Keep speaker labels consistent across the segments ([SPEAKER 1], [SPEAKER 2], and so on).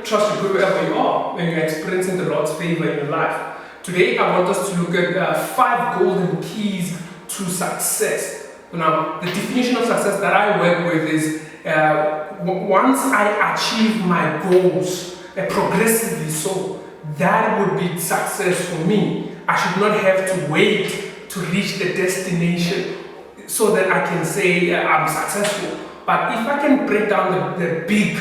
[SPEAKER 1] trust you good wherever you are when you're experiencing the Lord's favor in your life. Today, I want us to look at 5 golden keys to success. Now, the definition of success that I work with is once I achieve my goals, progressively so, that would be success for me. I should not have to wait to reach the destination so that I can say I'm successful. But if I can break down the big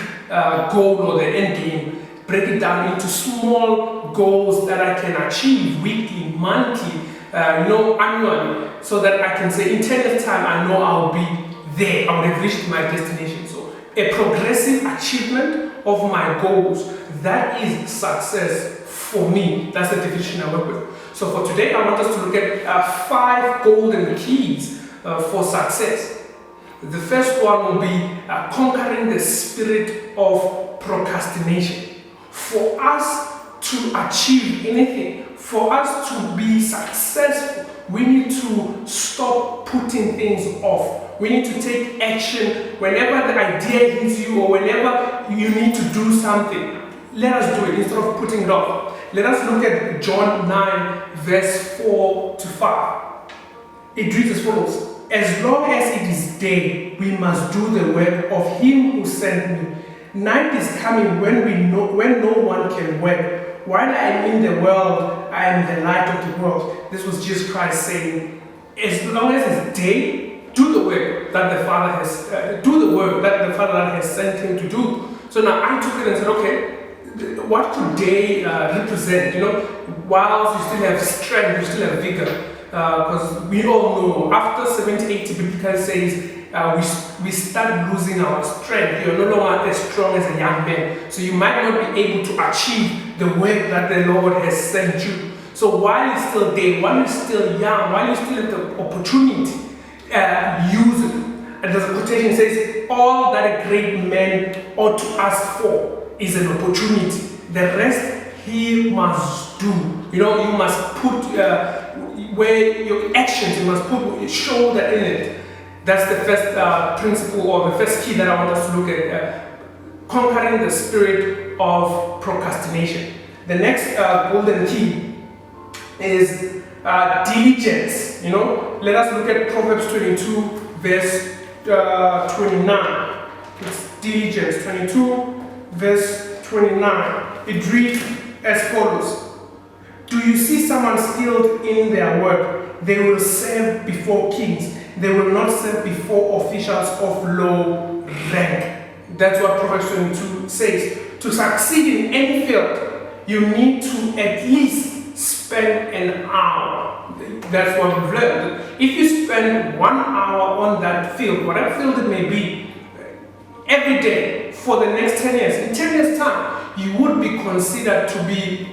[SPEAKER 1] goal or the end game, break it down into small goals that I can achieve weekly, monthly, annually, so that I can say in 10 years' time I know I'll be there, I would have reached my destination. So a progressive achievement of my goals, that is success for me. That's the definition I work with. So for today, I want us to look at 5 golden keys for success. The first one will be conquering the spirit of procrastination. For us to achieve anything, for us to be successful, we need to stop putting things off. We need to take action whenever the idea hits you or whenever you need to do something. Let us do it instead of putting it off. Let us look at John 9, verse 4 to 5. It reads as follows. As long as it is day, we must do the work of him who sent me. Night is coming when no one can work. While I am in the world, I am the light of the world. This was Jesus Christ saying, as long as it's day, do the work that the Father has sent him to do. So now I took it and said, okay, what could day represent? Whilst you still have strength, you still have vigor. Because we all know after 70, 80, biblical says we start losing our strength. You're no longer as strong as a young man. So you might not be able to achieve the work that the Lord has sent you. So while it's still day, while you're still young, while you still have the opportunity, use it. And there's a quotation that says, all that a great man ought to ask for is an opportunity. The rest he must do. You must put where your actions, you must put your shoulder in it. That's the first principle or the first key that I want us to look at. Conquering the spirit of procrastination. The next golden key is diligence. Let us look at Proverbs 22, verse 29. It's diligence. 22, verse 29. It reads as follows. Do you see someone skilled in their work? They will serve before kings. They will not serve before officials of low rank. That's what Proverbs 22 says. To succeed in any field, you need to at least spend an hour. That's what we've learned. If you spend 1 hour on that field, whatever field it may be, every day for the next 10 years, in 10 years' time, you would be considered to be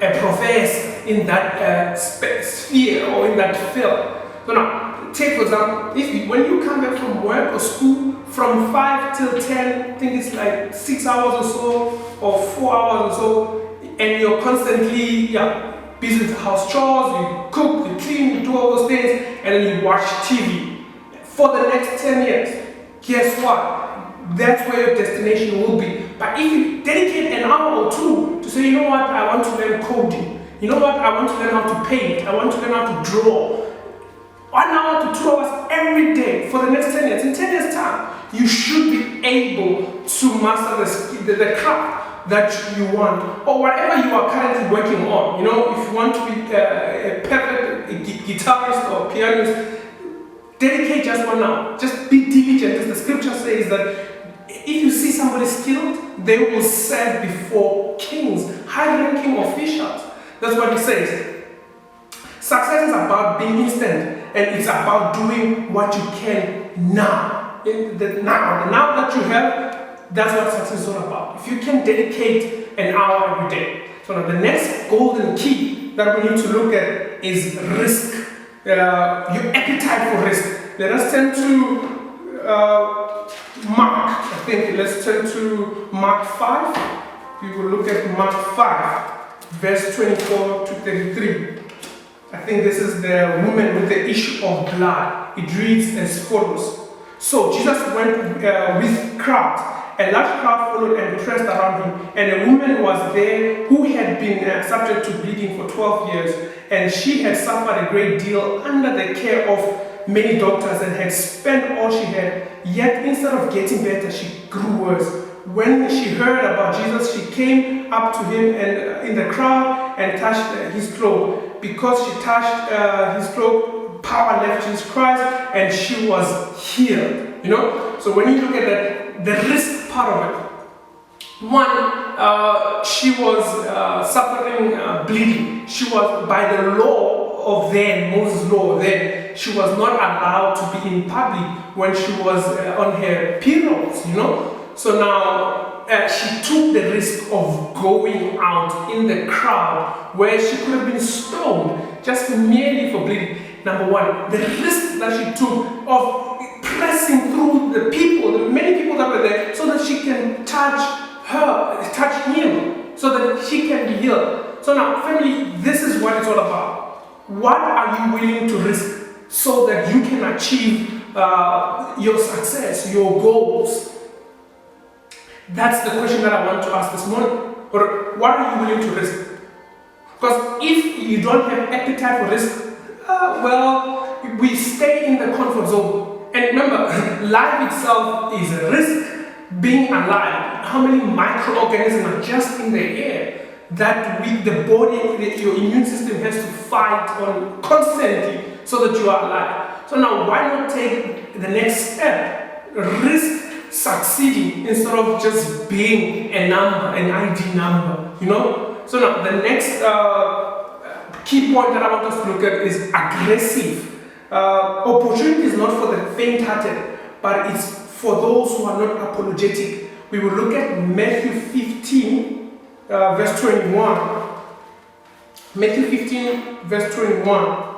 [SPEAKER 1] a professor in that sphere or in that field. So now, take for example, when you come back from work or school, from 5 till 10, I think it's like 6 hours or so, or 4 hours or so, and you're constantly busy with house chores, you cook, you clean, you do all those things, and then you watch TV. For the next 10 years, guess what? That's where your destination will be. But if you dedicate an hour or two to say, you know what, I want to learn coding. You know what, I want to learn how to paint. I want to learn how to draw. 1 hour to 2 hours every day for the next 10 years. In 10 years' time, you should be able to master the craft that you want. Or whatever you are currently working on. If you want to be a perfect guitarist or pianist, dedicate just 1 hour. Just be diligent. As the scripture says that if you see somebody skilled, they will serve before kings, high-ranking officials. That's what it says. Success is about being instant, and it's about doing what you can now. The now that you have, that's what success is all about. If you can dedicate an hour every day. So now the next golden key that we need to look at is risk. Your appetite for risk. Let us turn to Mark. Let's turn to Mark 5. We will look at Mark 5, verse 24 to 33. I think this is the woman with the issue of blood. It reads as follows. So Jesus went with crowds A large crowd followed and pressed around him, and a woman was there who had been subject to bleeding for 12 years, and she had suffered a great deal under the care of many doctors and had spent all she had. Yet instead of getting better, she grew worse. When she heard about Jesus, she came up to him and in the crowd and touched his cloak. Because she touched his cloak, power left Jesus Christ, and she was healed. So when you look at that, the risk part of it, one, she was suffering bleeding. She was, by the law of then, Moses' law then, she was not allowed to be in public when she was on her periods. So now she took the risk of going out in the crowd where she could have been stoned just merely for bleeding. Number one, the risk that she took of pressing through the people, the many people that were there, so that she can touch him, so that she can be healed. So now, family, this is what it's all about. What are you willing to risk so that you can achieve your success, your goals? That's the question that I want to ask this morning. Or what are you willing to risk? Because if you don't have appetite for risk, we stay in the comfort zone. And remember, life itself is a risk. Being alive, how many microorganisms are just in the air that the body, your immune system has to fight on constantly so that you are alive. So now, why not take the next step? Risk succeeding instead of just being a number, an ID number, So now, the next key point that I want us to look at is aggressive. Opportunity is not for the faint-hearted, but it's for those who are not apologetic. We will look at Matthew 15, verse 21. Matthew 15, verse 21.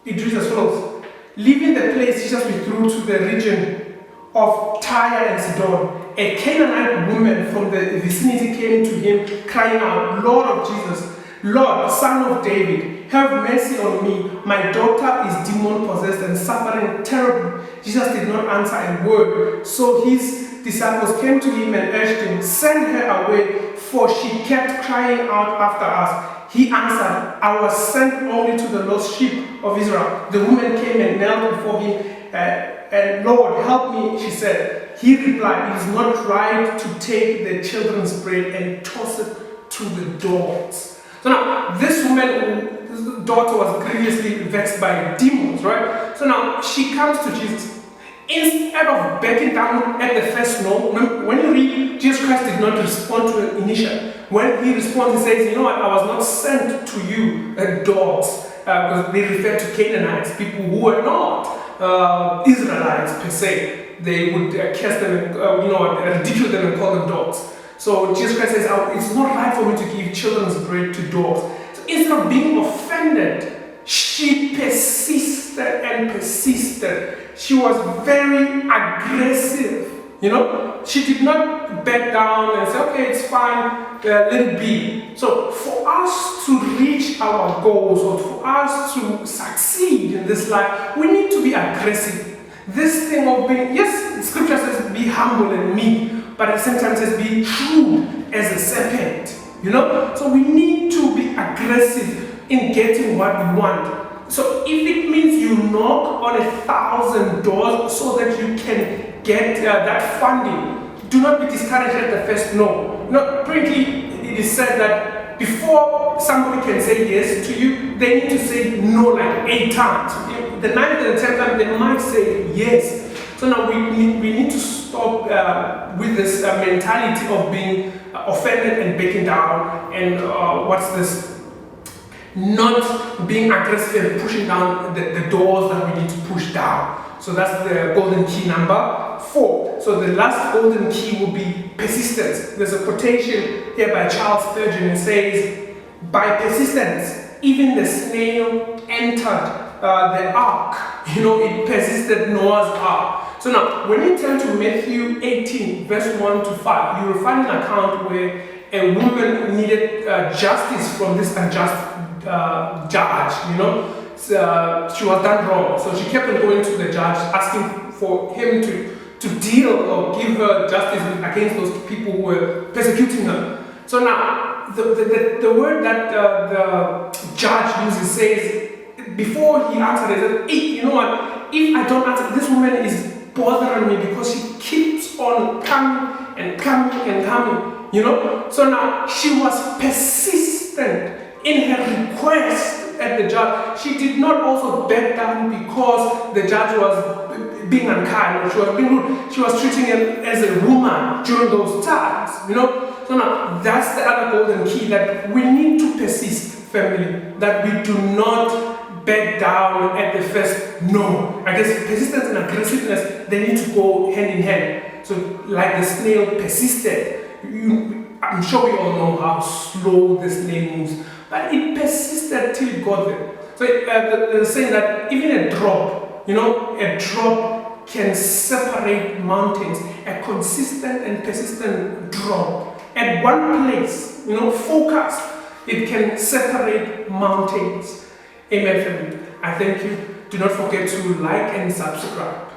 [SPEAKER 1] It reads as follows. Leaving the place, Jesus withdrew to the region of Tyre and Sidon. A Canaanite woman from the vicinity came to him, crying out, Lord of Jesus, Lord, Son of David, have mercy on me. My daughter is demon-possessed and suffering terribly. Jesus did not answer a word. So his disciples came to him and urged him, send her away, for she kept crying out after us. He answered, I was sent only to the lost sheep of Israel. The woman came and knelt before him, and Lord, help me, she said. He replied, it is not right to take the children's bread and toss it to the dogs. So now, this woman's daughter was grievously vexed by demons, right? So now, she comes to Jesus. Instead of backing down at the first no, when you read, Jesus Christ did not respond to an initial. When he responds, he says, I was not sent to you, dogs, because they refer to Canaanites, people who were not Israelites per se. They would curse them, ridicule them and call them dogs. So Jesus Christ says, it's not right for me to give children's bread to dogs. So instead of being offended, she persisted and persisted. She was very aggressive. She did not back down and say, okay, it's fine, let it be. So for us to reach our goals or for us to succeed in this life, we need to be aggressive. This thing of being, yes, scripture says be humble and meek, but at the same time it says be shrewd as a serpent, So we need to be aggressive in getting what we want. So if it means you knock on 1,000 doors so that you can get that funding, do not be discouraged at the first no. Apparently it is said that before somebody can say yes to you, they need to say no like 8 times. The 9th and 10th time they might say yes. So now we need to stop with this mentality of being offended and backing down and not being aggressive and pushing down the doors that we need to push down. So that's the golden key number 4. So the last golden key will be persistence. There's a quotation here by Charles Spurgeon. It says, by persistence, even the snail entered the ark. It persisted Noah's ark. So now, when you turn to Matthew 18, verse 1 to 5, you will find an account where a woman needed justice from this unjust judge. She was done wrong. So she kept on going to the judge, asking for him to deal or give her justice against those people who were persecuting her. So now, the word that the judge uses says, before he answered, he said, hey, you know what, if I don't answer, this woman is bothering me because she keeps on coming and coming and coming, you know. So now, she was persistent in her request at the judge. She did not also back down because the judge was being unkind or she was being rude. She was treating him as a woman during those times, you know. So now, that's the other golden key, that we need to persist, family, that we do not back down at the first no. I guess persistence and aggressiveness, they need to go hand in hand. So like the snail persisted, I'm sure we all know how slow the snail moves, but it persisted till it got there. So they're saying that even a drop, you know, a drop can separate mountains. A consistent and persistent drop at one place, you know, focus, it can separate mountains. Amen, family. I thank you. Do not forget to like and subscribe.